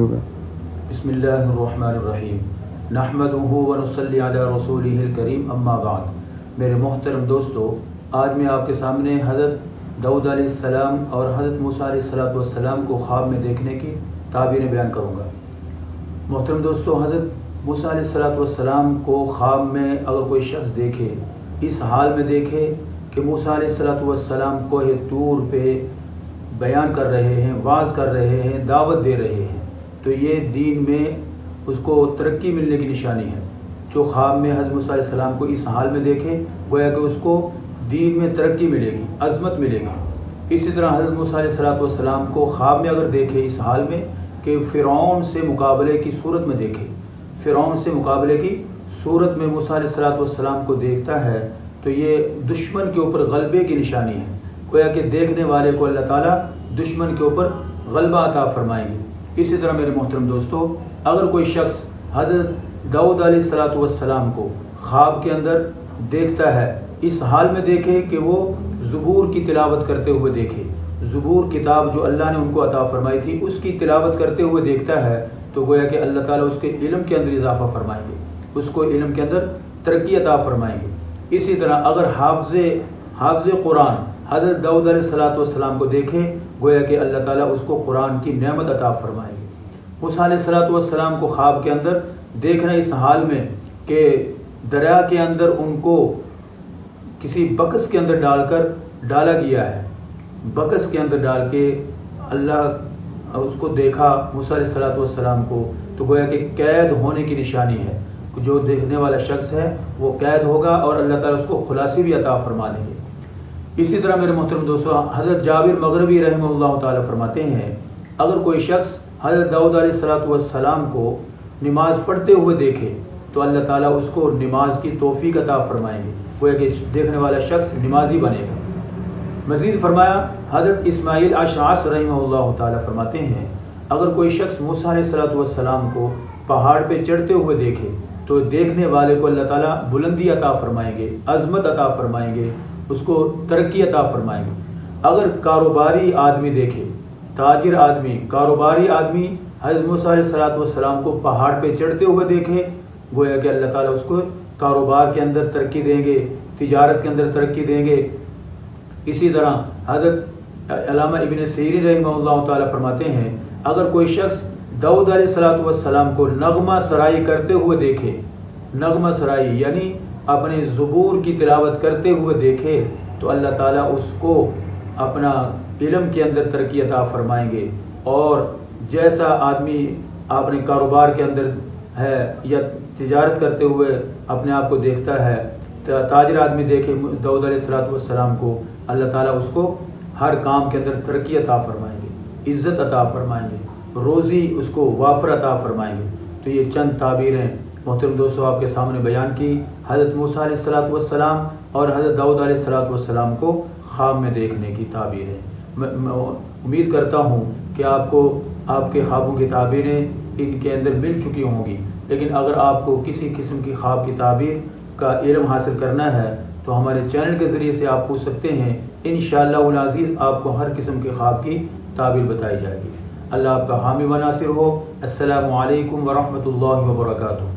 बिस्मिल्लाहिर्रहमानिर्रहीम नहमदुहु व नसल्ली अला रसूलिहिल करीम अम्मा बाद। मेरे मोहतरम दोस्तों, आज मैं आपके सामने हज़रत दाऊद अलैहिस्सलाम और हज़रत मूसा अलैहिस्सलाम को ख्वाब में देखने की ताबीरें बयान करूँगा। मोहतरम दोस्तों, हज़रत मूसा अलैहिस्सलाम को ख्वाब में अगर कोई शख्स देखे, इस हाल में देखे कि मूसा अलैहिस्सलाम कोहे तूर पे बयान कर रहे हैं, वाज़ कर रहे हैं, दावत दे रहे हैं, तो ये दीन में उसको तरक्की मिलने की निशानी है। जो ख्वाब में हज़रत मूसा अलैहिस्सलाम को इस हाल में देखे, गोया कि उसको दीन में तरक्की मिलेगी, अज़मत मिलेगी। इसी तरह हज़रत मूसा अलैहिस्सलाम को ख्वाब में अगर देखे इस हाल में कि फ़िरौन से मुकाबले की सूरत में देखे, फ़िरौन से मुकाबले की सूरत में मूसा अलैहिस्सलाम को देखता है, तो ये दुश्मन के ऊपर गलबे की निशानी है। गोया कि देखने वाले को अल्लाह ताला दुश्मन के ऊपर गलबा अता फरमाएंगे। इसी तरह मेरे मोहतरम दोस्तों, अगर कोई शख्स हज़रत दाऊद अलैहिस्सलाम को ख्वाब के अंदर देखता है, इस हाल में देखे कि वो ज़बूर की तिलावत करते हुए देखे, ज़बूर किताब जो अल्लाह ने उनको अता फरमाई थी उसकी तिलावत करते हुए देखता है, तो गोया कि अल्लाह ताला उसके इल्म के अंदर इजाफ़ा फरमाएंगे, उसको इल्म के अंदर तरक्की अता फरमाएंगे। इसी तरह अगर हाफ़िज़ कुरान हज़रत दाऊद अलैहिस्सलाम को देखे, गोया कि अल्लाह ताला उसको कुरान की नेमत अता फरमाएंगे। मूसा अलैहिस्सलाम को ख्वाब के अंदर देखना इस हाल में कि दरिया के अंदर उनको किसी बकस के अंदर डाला गया है, बकस के अंदर डाल के अल्लाह उसको देखा मूसा अलैहिस्सलाम को, तो गोया कि कैद होने की निशानी है। जो देखने वाला शख्स है वो कैद होगा और अल्लाह ताला उसको खुलासी भी अता फरमा देंगे। इसी तरह मेरे मोहतरम दोस्तों, हज़रत जाबिर मग़रिबी रहमहुल्लाह ताला फरमाते हैं, अगर कोई शख्स हज़रत दाऊद अलैहिस्सलाम को नमाज़ पढ़ते हुए देखे, तो अल्लाह ताला उसको नमाज की तौफ़ीक अता फरमाएंगे, गोया कि देखने वाला शख्स नमाजी बनेगा। मज़ीद फरमाया, हज़रत इस्माईल अशअस रहमहुल्लाह ताला फरमाते हैं, अगर कोई शख्स मूसा अलैहिस्सलाम को पहाड़ पे चढ़ते हुए देखे, तो देखने वाले को अल्लाह ताला बुलंदी अता फरमाएंगे, अज़मत अता फरमाएंगे, उसको तरक्की अता फरमाएंगे। अगर कारोबारी आदमी देखे, ताजिर आदमी, कारोबारी आदमी हज़रत मूसा अलैहिस्सलाम को पहाड़ पे चढ़ते हुए देखे, गोया कि अल्लाह ताला उसको कारोबार के अंदर तरक्की देंगे, तिजारत के अंदर तरक्की देंगे। इसी तरह हज़रत अल्लामा इब्न सीरीन रहमहुल्लाह ताला फरमाते हैं, अगर कोई शख्स दाऊद अलैहिस्सलाम को नगमा सराई करते हुए देखे, नगमा सराई यानी अपने ज़बूर की तिलावत करते हुए देखे, तो अल्लाह ताला उसको अपना इल्म के अंदर तरक्की अता फरमाएंगे। और जैसा आदमी अपने कारोबार के अंदर है या तिजारत करते हुए अपने आप को देखता है, ताजिर आदमी देखे दाऊद अलैहिस्सलाम को, अल्लाह ताला उसको हर काम के अंदर तरक्की अता फरमाएंगे, इज़्ज़त अता फरमाएंगे, रोज़ी उसको वाफर अता फरमाएंगे। तो ये चंद ताबीरें मोहतरम दोस्तों आपके सामने बयान की हज़रत मूसा अलैहिस्सलाम और हज़रत दाऊद अलैहिस्सलाम को ख्वाब में देखने की ताबीरें। मैं उम्मीद करता हूँ कि आपको आपके ख्वाबों की ताबीरें इनके अंदर मिल चुकी होंगी, लेकिन अगर आपको किसी किस्म की ख्वाब की ताबीर का इल्म हासिल करना है तो हमारे चैनल के ज़रिए से आप पूछ सकते हैं। इंशाअल्लाह अज़ीज़ आपको हर किस्म के ख्वाब की ताबीर बताई जाएगी। अल्लाह आपका हामी व नासिर हो। अस्सलामु अलैकुम व रहमतुल्लाहि व बरकातुहू।